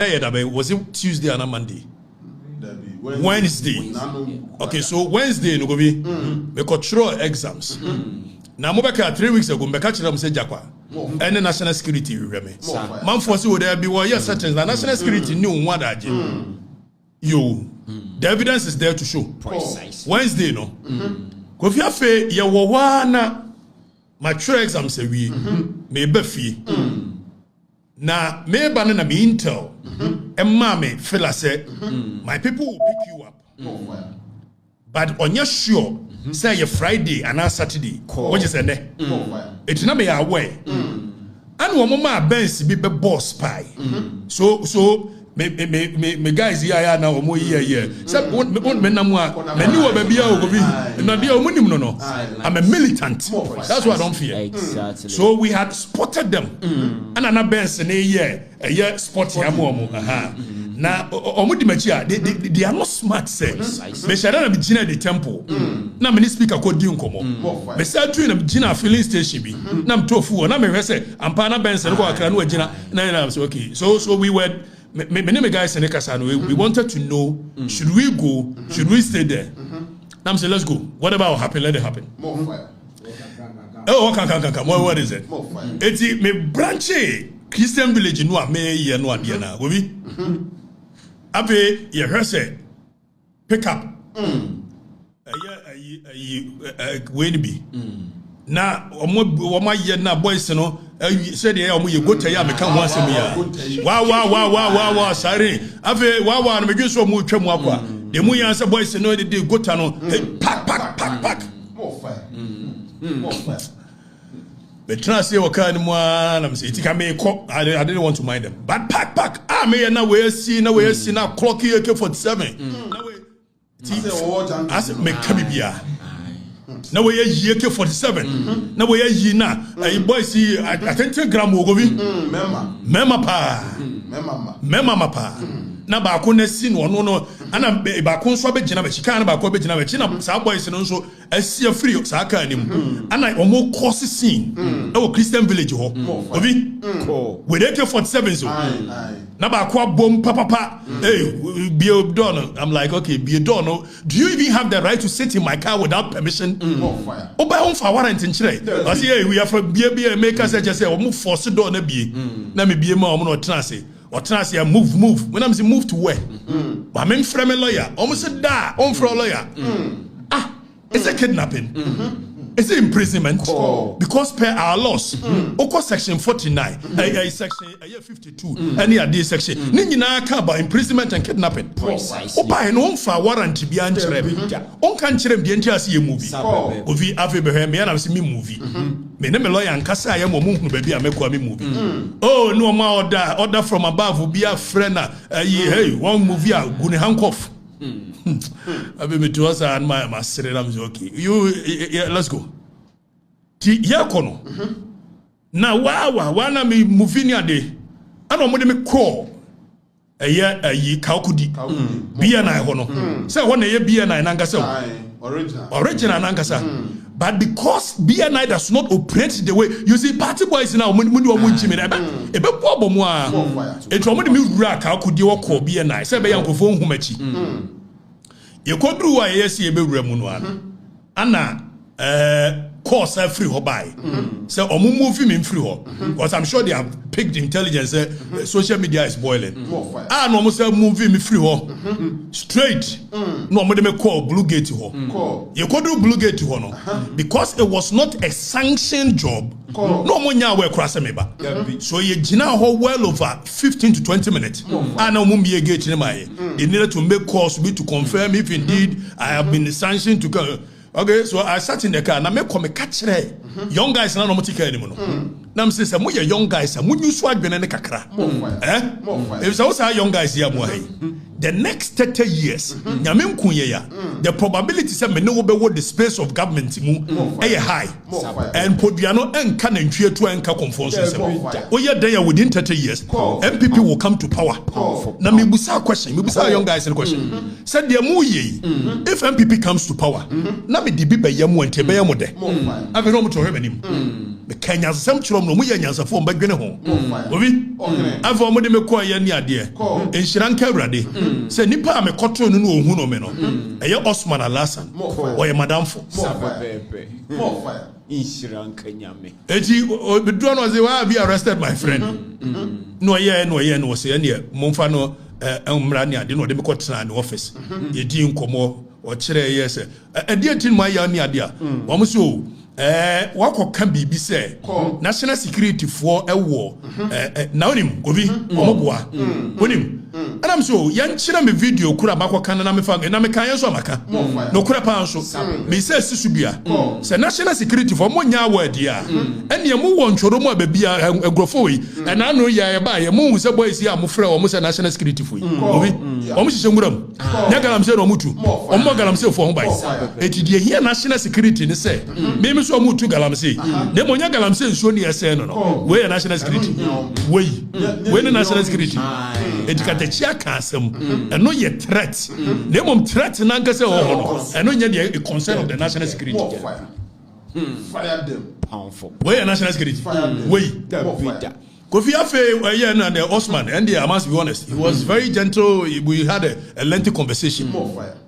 Was it Tuesday and Monday? Wednesday. Okay, so Wednesday no go be me control exams. Now mo beka 3 weeks ago me catch them say jakwa. Any national security we me. Man force would there be one year certain national security new one that you the evidence is there to show. Precise. Wednesday no. Ko fi afa ye wo wana mature exams we me be fi. Na me ba na me intel Emma me feel I say my people will pick you up. But on your sure say your Friday and our Saturday, what is it? It's not me away. And one mama Benz be boss spy. So me guys here now omo here. Say me na mo me ni wo baby a go bi na dia omo nim no. I'm a militant. That's what I don't fear. Exactly. So we had spotted them. And ana Benz na here a year spot ya mo na omo di machia they are not smart say. Me share na be gina the temple. Na me speaker ko di nkomo. Me say tu na gina filling station bi. Na me tofu na me hwe say ampa na Benz no ko akra no gina na say okay. So we were me guys in Ekasano, we wanted to know should we go, should we stay there? Now I'm saying let's go. Whatever will happen, let it happen. More fire. Oh, come. What is it? More fire. It's me branch Christian village no me ye no ade na. Obi. Abe ye hwese pick up. When be. Na omo ye na boys no said they omo ye go tell ya me kan ho asem ya wa sorry ave wa na me dwe so omo twam akwa de mu yan say boys no dey go ta no pack more fire more fire the trans say waka ni mu na me say itika me ko I didn't want to mind them but pack me na we see na clock AK47 na we as me kabibia na we ye AK47 na we ye na boy see attention gram wo go bi mema pa na ba ko na si no no ana ba ko nso be gina be chika na ba ko be gina be china sa boys no nso asia free sa ka anim ana omo course scene e wo Christian village ho obi we AK47 so na ba ko bom papa hey be a don I'm like okay be a don do you even have the right to sit in my car without permission oh by on for warrant in chire I say hey we are from be make us just say omo force door na bie na me bie ma omo no trance or trans here move when I'm saying move to where but I'm from a lawyer almost a da on for a lawyer it's a kidnapping it's an imprisonment because per our laws oko section 49 section 52 any other section ni nyina ka about imprisonment and kidnapping oba no for warrant bi ankyere on kan kyerem de ntia se movie ovi ave be me na se me movie me na me lawyer nkasa ya mo hunu ba bi a mekwa me movie oh no ma order from above bi a friend hey one movie a guni handcuff I've been to us and my sister. I'm okay. Let's go. Yakono. Now, wow, me moving a day. I don't want me call a year Kaukudi. Be an eye hono. So one a year be an eye Nankasa. Original Nankasa. But because BNI does not operate the way you see, party boys now, when you are watching it, a bit more. It's already me rack. How could you call BNI? Say, by Uncle Phone Humachi. You could do a yes, you be remunwan. Anna, course, I free her by. So, or move him in free her. Because I'm sure they have picked intelligence. Social media is boiling. And almost move him free her. Straight. No, I'm going to call Blue Gate to her. You could do Blue Gate to her. Because it was not a sanctioned job. No one now will cross a member. So you jina her well over 15 to 20 minutes. And I'm going to gate in my. They needed to make calls to confirm if indeed I have been sanctioned to go. Okay, so I sat in the car and I make come catch young guys na no motika anymore. Na me say mo ye young guys mo nyu so adwene ne kakra. If so say young guys here mo hey. The next 30 years, nyame nkunye ya. The probability say me no be what the space of government mu high. And podiano enka na ntwe to enka confusion say. Oye then within 30 years, MPP will come to power. Na me busa question, me busa young guys question. Said the mu ye if MPP comes to power, na me dibi be yam wante be yam de. Ave no mo to hwe manim. Me Kenya sem chiro from no mu ya nyansa form badwene ho obi afọ mo de me ko ya ni ade enhira nka awrade se nipa a me kotro no no ohun no me no eye Osman Alasan o ye madamfo more fire enhira nka nyame eti bedro no say why be arrested my friend no ye say ne momfa no mra ni ade no de me kotra ni office ye di nkomo o kire ye se ade tin ma ya ni ade a wo mo so wakoka bibi se national security for ewo na onim gobi omoboa onim and I'm so yan chira me video kura makoka na me fanga na me kan so amaka no kura pa so me say sisubia se national security for mo nya word ya ene mo won tworo mo abia agrofo yi and I know ya ba ye mo hu se boys ya mo frɛ o mo se national security for yi obi o mo hihye nguram nya galam se no mutu o mo galam se for ho bai etidie here national security ne say me so mutu galamse de mo nya galamse nso ne yese no we national security we national security etikate chia kansem eno ye threat de mo threat na nkase ho no eno nya the concern of the national security fire them powerful we national security we Kofi Afe and the Osman and I must be honest, he was very gentle. We had a lengthy conversation.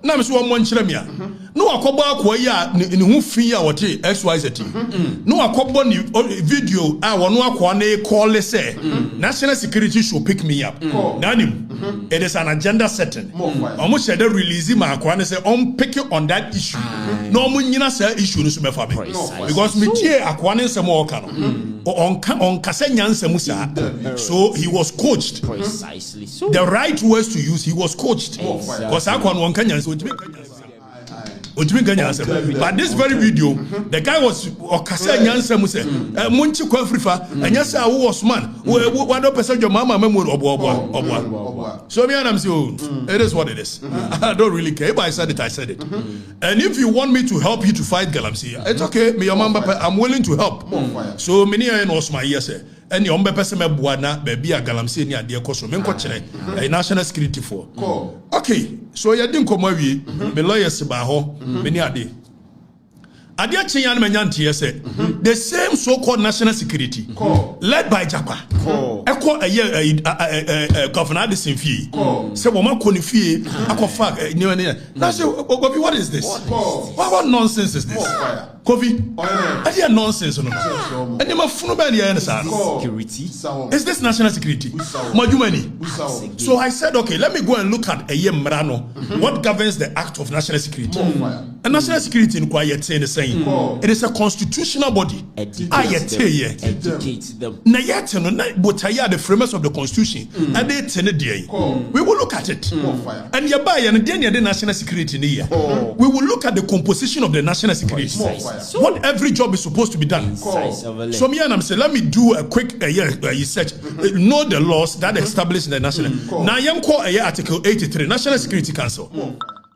Now I'm so one chiremia. No akoba akwaya ni hu fi a wote XYZ. No akoba ni video a wono akwa na call say national security should pick me up. Nanim it is an agenda setting. Almost said release my akwa na say on pick on that issue. No mo nyina say issue no so me fa me. Because me tie akwa na nsem o ka no. On kase nyansem so he was coached precisely so the right words to use. He was coached because I can one Kenyan but this very video the guy was Okayakyie Afrifa say Munchi Afrifa and yes I was man what up person your mama memory so me and I'm saying it is what it is. I don't really care if I said it and if you want me to help you to fight Galamsey it's okay me your mama I'm willing to help so many are in Osman yes and your person me buana baby a Galamsey ni ade koso me nko kire national security for okay so you didn't come away me lawyers ba ho many ade Chiyan Menyanti say the same so-called national security led by Japa. Eko a governor de Sinfi. Say woman konifie ako fag now say Kofi, what is this? What nonsense is this? Kofi, I hear nonsense no. And you mafunu ba dia security. Is this national security? Majumani. So I said okay, let me go and look at Mrano. What governs the act of national security? And national security in quiet saying the same. It is a constitutional body. Educate them. Na yet no botaya the framers of the constitution. And they we will look at it. And yabai and the national security in here. We will look at the composition of the national security. What every job is supposed to be done. So me and I'm saying, let me do a quick research. Know the laws that establish the national. Now yam call Article 83, National Security Council.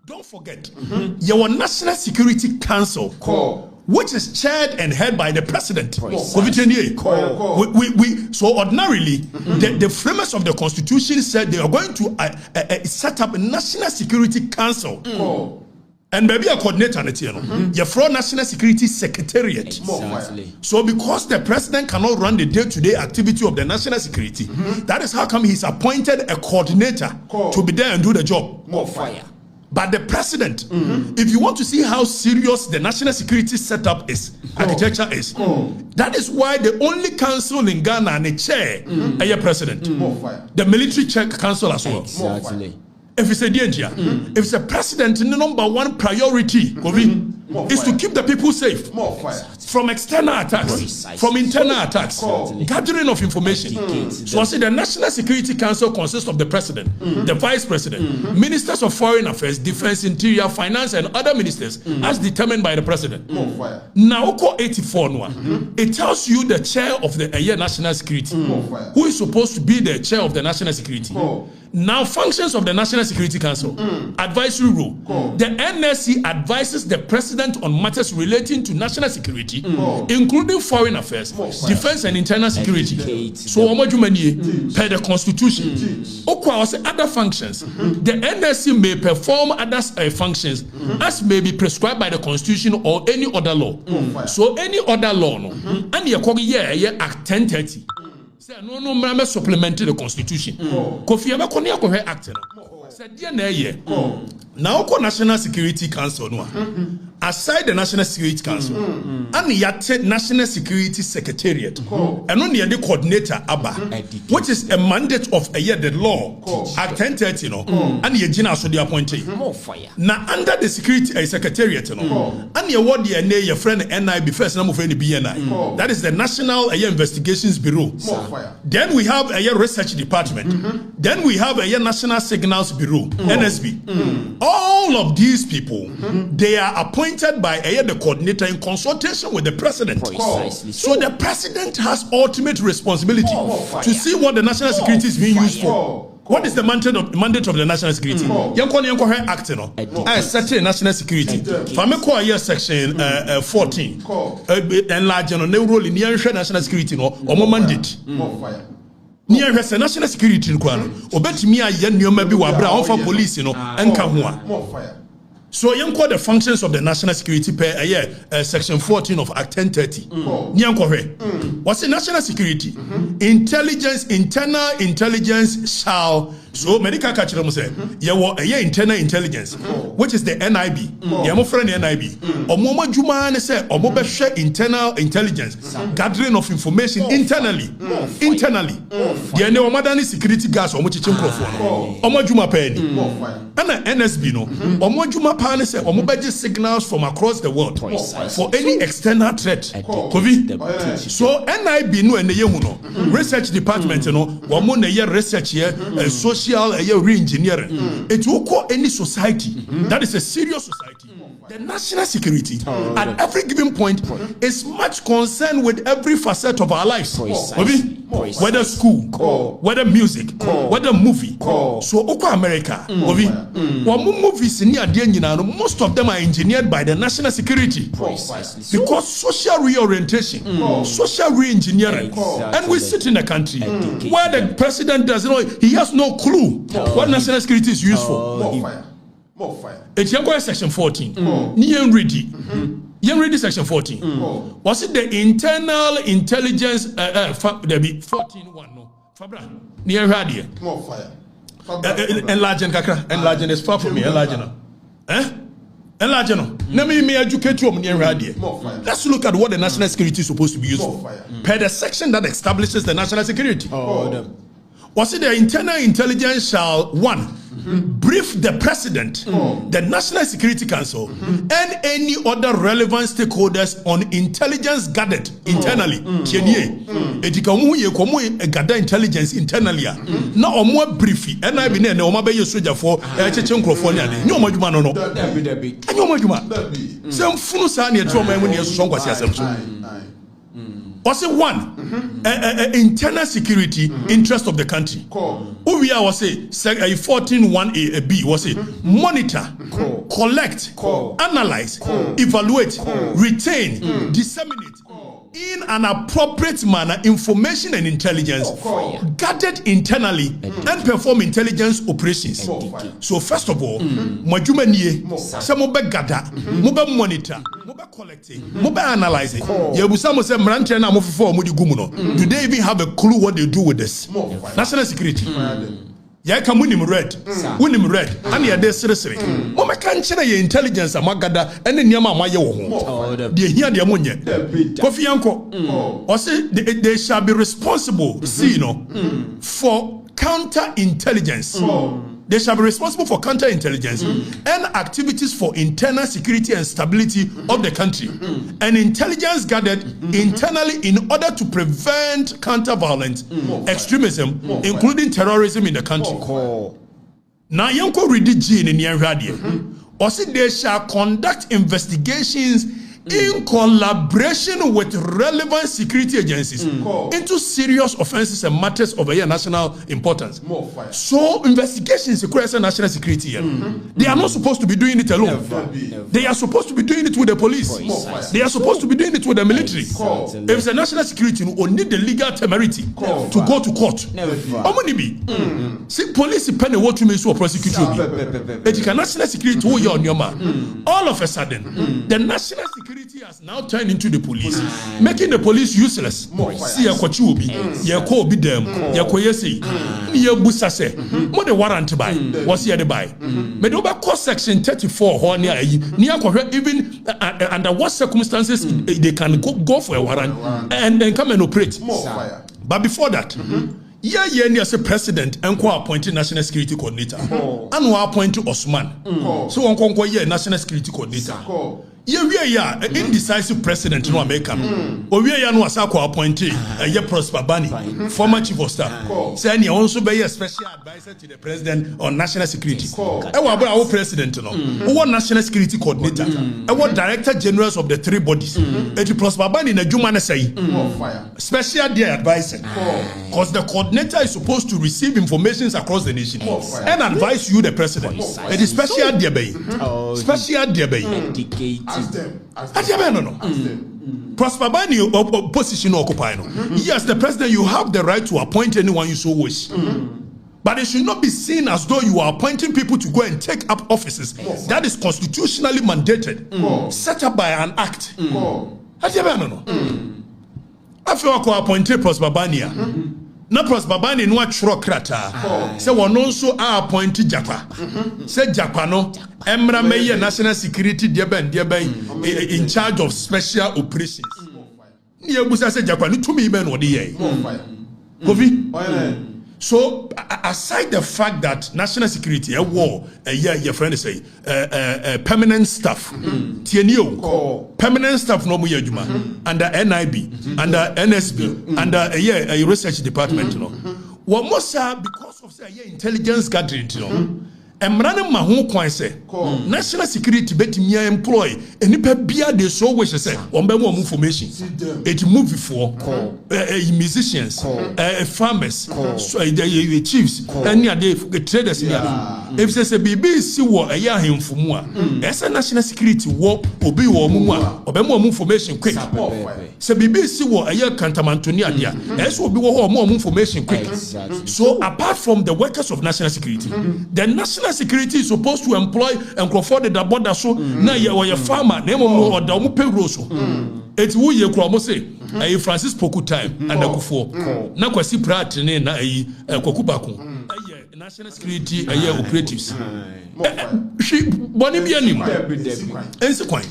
Don't forget, your National Security Council, which is chaired and head by the president. So ordinarily, the framers of the Constitution said they are going to set up a National Security Council. And maybe a coordinator on it, your from National Security Secretariat. Exactly. So because the president cannot run the day-to-day activity of the national security, that is how come he's appointed a coordinator to be there and do the job. More fire. But the president, if you want to see how serious the national security setup is, architecture is, that is why the only council in Ghana and a chair is a president. The military council as well. Exactly. If it's a danger, if it's a president, the number one priority is to keep the people safe from external attacks, from internal attacks, gathering of information. So I say the National Security Council consists of the president, the vice president, ministers of foreign affairs, defense, interior, finance, and other ministers, as determined by the president. Now, Oko 84, it tells you the chair of the national security, who is supposed to be the chair of the national security. Now, functions of the national Security Council. Advisory role. The NSC advises the president on matters relating to national security, including foreign affairs, defense and internal security. So, per the constitution. Other functions. The NSC may perform other functions as may be prescribed by the constitution or any other law. So, any other law, no, and you call Act 1030. No, supplement the constitution. Kofi Abakonia Act. Said, dear, now, National Security Council, aside the National Security Council, and the National Security Secretariat, and only the coordinator, ABBA, which is a mandate of a year, the law, Act 1030, and the Gina so the appointee. Now, under the Security Secretariat, and the award your friend NIB, first name of any BNI, that is the National Investigations Bureau. Then we have a research department, then we have a National Signals Bureau, NSB. All of these people, they are appointed by the coordinator in consultation with the president. So the president has ultimate responsibility to see what the national security is being used for. What is the mandate of the national security? Act, I set national security. Fameko here section 14. Enlarge on the role in the national security or mandate. Near national security obetimi aye nneoma bi wa bra onfa police no enka ho a. So call the functions of the national security per section 14 of Act 1030. What's the national security? Intelligence, internal intelligence shall. So medical catcher must say, internal intelligence, which is the NIB. My friend the NIB. Omoma Juma say omobe share internal intelligence, gathering of information internally. The ne omadani security gas omo chichim krofo. Omo Juma penny. And NSB no. Omo Juma pan say omo signals from across the world for any external threat. So NIB no and the research department no. Omo ne research here social re-engineering. It will call any society that is a serious society. The national security at every given point is much concerned with every facet of our lives. Whether school, whether music, whether movie. So Oko America, movies in most of them are engineered by the national security. Because social reorientation, social re-engineering, and we sit in a country where the president doesn't know, he has no clue what national security is used for. More fire. It's section 14. Yen ready section 14. Was it the internal intelligence? There be 14:1 no. Fabra near radio. More fire. Enlarging kakra. Enlarging is far from me. Enlarging. Enlarging. Let me educate you on near radio. Let's look at what the national security is supposed to be used for. Per the section that establishes the national security. Was it the internal intelligence shall brief the president, the National Security Council, and any other relevant stakeholders on intelligence gathered internally. Gather intelligence internally. Now, more briefly, and I been no mabe soldier for no majuma no. Some funusa near trauma when you're strong was Was it one internal security interest of the country? We are was a 14:1A was it monitor, collect, analyze, evaluate, retain, disseminate in an appropriate manner information and intelligence gathered internally and perform intelligence operations. So first of all, majuma niye se mo be gather, mo be monitor, mo be collecting, mo be analyzing. Yebusa mo se mrantre na mo fofo mo di gumu no. Do they even have a clue what they do with this? National security. Ya ka munim red and ya de sere mo me kan kire ye intelligence amagada ene niam amaye wo ho de hia de monye Kofi Yanko o say they shall be responsible for counter intelligence. They shall be responsible for counterintelligence and activities for internal security and stability of the country and intelligence gathered internally in order to prevent counter-violence, extremism, including terrorism in the country. Now, Yanko read G in the or say they shall conduct investigations in collaboration with relevant security agencies into serious offenses and matters of a national importance. More fire. So investigations require national security. They are not supposed to be doing it alone. They are supposed to be doing it with the police. They are supposed to be doing it with the military. If it's a national security, you need the legal temerity to go to court. See, police penny what you mean to prosecute you. National security who you on your man. All of a sudden, the national security has now turned into the police, making the police useless. See a kwachubi, ya ko bi dem, ya ko yesi, ya busa se. Mo the warrant buy, what's here the buy? Me do ba section 34 ho near even under what circumstances they can go for a warrant and then come and operate. But before that, yeah, as a president and appointed national security coordinator, and we appointed Osman. So on conquer national security coordinator. Yeah, indecisive president no America. We are no asako appointed Prosper Bani, former chief of staff. Say he also be a special advisor to the president on national security. Our president no. Who national security coordinator. Our director generals of the three bodies. Prosper Bani na juma na say. Special dear advisor. Because the coordinator is supposed to receive information across the nation and advise you the president. It is special dear bay. Special dear bay. Ask them. Prosper Bani position occupy. Yes, the president, you have the right to appoint anyone you so wish. But it should not be seen as though you are appointing people to go and take up offices that is constitutionally mandated, set up by an act. I feel like appointed Prosper Bani. Na Prosper Bani no atro krata say one also appoint Japa say Japa no emra meye national security de ben in charge of special operations ni ebusa say Japa ni tumi ben wo de ye Kofi. So aside the fact that national security a war your friend say permanent staff permanent staff no mu adwuma under NIB under NSB under a research department no what most because of say intelligence gathering Emrane ma ho kwan say national security betimi employ enipa bia dey so wish say on be more information it move for musicians farmers chiefs any other traders if say BBC wo eya ahemfumu a esa national security wo obi wo mu a obe more information quick say BBC wo eya kantamantoni ade a esa obi wo ho more information quick. So apart from the workers of national security, the national security is supposed to employ and confer the border so na your farmer name or the payroll so it's who you come say Francis Poku time and Akufo na kwasi prat ne na Kwaku Bako national security operatives she boni bi anim ense kwan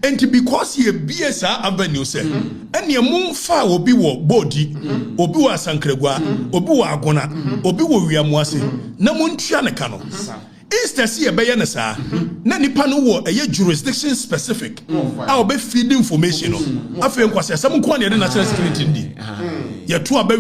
and because ye BSA avenue say ene mumfa obi wo bodi obi wo asankragua obi wo agona obi wo wiamuase na muntua ne ka no instead see e beye ne sa na nipa no wo jurisdiction specific a obe feed information no afa nkwase asam ko na national security ndi ye to aba